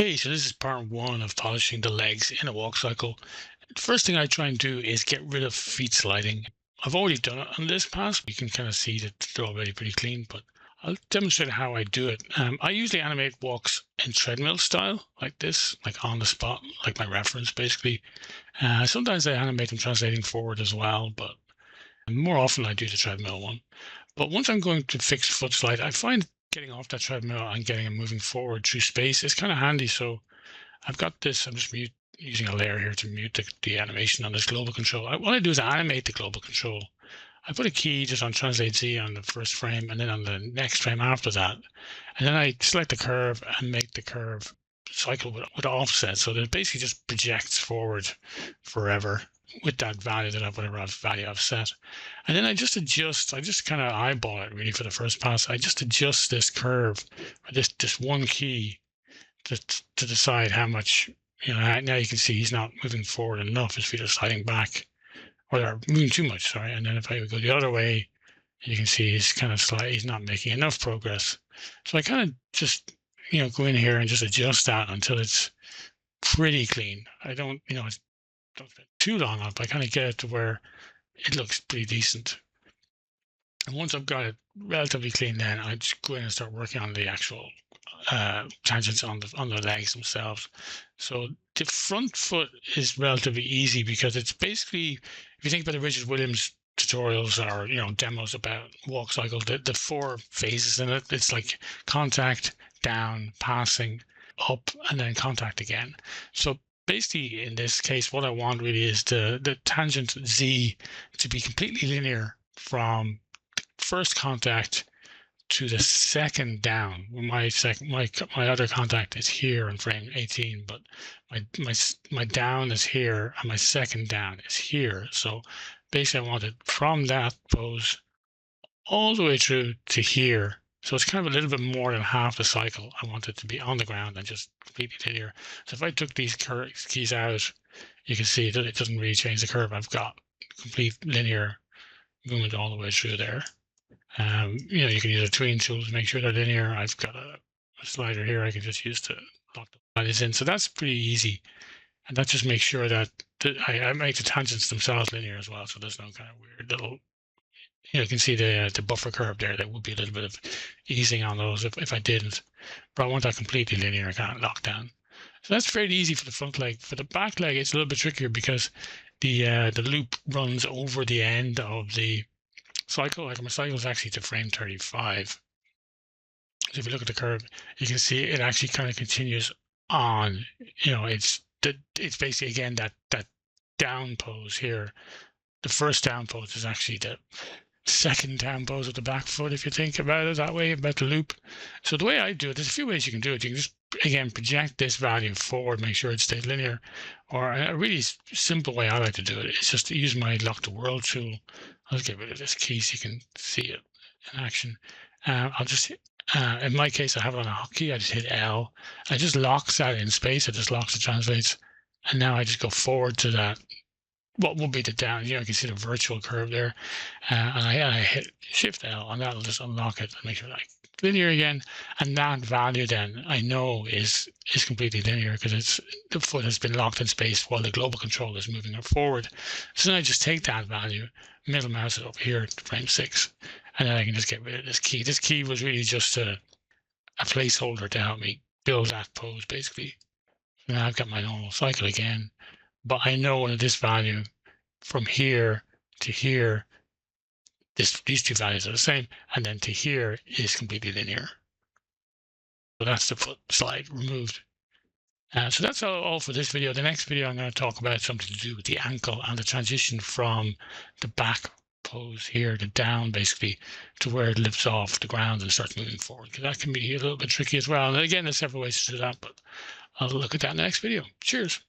Hey, so this is part one of polishing the legs in a walk cycle. First thing I try and do is get rid of feet sliding. I've already done it on this pass. You can kind of see that they're already pretty clean, but I'll demonstrate how I do it. I usually animate walks in treadmill style, like this, like on the spot, like my reference, basically. Sometimes I animate them translating forward as well, but more often I do the treadmill one. But once I'm going to fixed foot slide, I find getting off that treadmill and getting it moving forward through space is kind of handy. So I've got this, I'm just using a layer here to mute the animation on this global control. What I do is I animate the global control. I put a key just on Translate Z on the first frame and then on the next frame after that. And then I select the curve and make the curve cycle with offset. So that it basically just projects forward forever with that value whatever value I've set. And then I just kind of eyeball it really for the first pass. I just adjust this curve, or this one key to decide how much, now you can see he's not moving forward enough. His feet are sliding back, or they're moving too much, sorry. And then if I go the other way, you can see he's kind of he's not making enough progress. So I kind of just, go in here and just adjust that until it's pretty clean. I don't spend too long on it, but I kind of get it to where it looks pretty decent. And once I've got it relatively clean, then I just go in and start working on the actual tangents on the legs themselves. So the front foot is relatively easy because it's basically, if you think about the Richard Williams tutorials or demos about walk cycle, the four phases in it. It's like contact, down, passing, up, and then contact again. So basically, in this case, what I want really is the tangent Z to be completely linear from first contact to the second down. My other contact is here in frame 18, but my down is here and my second down is here. So basically I want it from that pose all the way through to here. So it's kind of a little bit more than half the cycle. I want it to be on the ground and just completely linear. So if I took these keys out, you can see that it doesn't really change the curve. I've got complete linear movement all the way through there. You can use a tween tool to make sure they're linear. I've got a slider here I can just use to lock the values in. So that's pretty easy. And that just makes sure that I make the tangents themselves linear as well. So there's no kind of weird little, you can see the buffer curve there. There would be a little bit of easing on those if I didn't. But I want that completely linear, kind of locked down. So that's fairly easy for the front leg. For the back leg, it's a little bit trickier because the loop runs over the end of the cycle. Like my cycle is actually to frame 35. So if you look at the curve, you can see it actually kind of continues on. It's basically again that down pose here. The first down pose is actually the second down pose of the back foot, if you think about it that way, about the loop. So the way I do it, there's a few ways you can do it. You can just, again, project this value forward, make sure it stays linear. Or a really simple way I like to do it is just to use my lock the world tool. I'll get rid of this key so you can see it in action. I'll just, in my case, I have it on a hotkey. I just hit L. I just locks that in space. It just locks the translates. And now I just go forward to that, what will be the down. You can see the virtual curve there. And I hit Shift L, and that'll just unlock it and make sure like linear again. And that value then I know is completely linear because the foot has been locked in space while the global control is moving it forward. So then I just take that value, middle mouse it over here to frame 6, and then I can just get rid of this key. This key was really just a placeholder to help me build that pose, basically. So now I've got my normal cycle again, but I know that this value from here to here, these two values are the same, and then to here is completely linear. So that's the foot slide removed. So that's all for this video. The next video, I'm going to talk about something to do with the ankle and the transition from the back pose here to down, basically, to where it lifts off the ground and starts moving forward. Because that can be a little bit tricky as well. And again, there's several ways to do that, but I'll look at that in the next video. Cheers.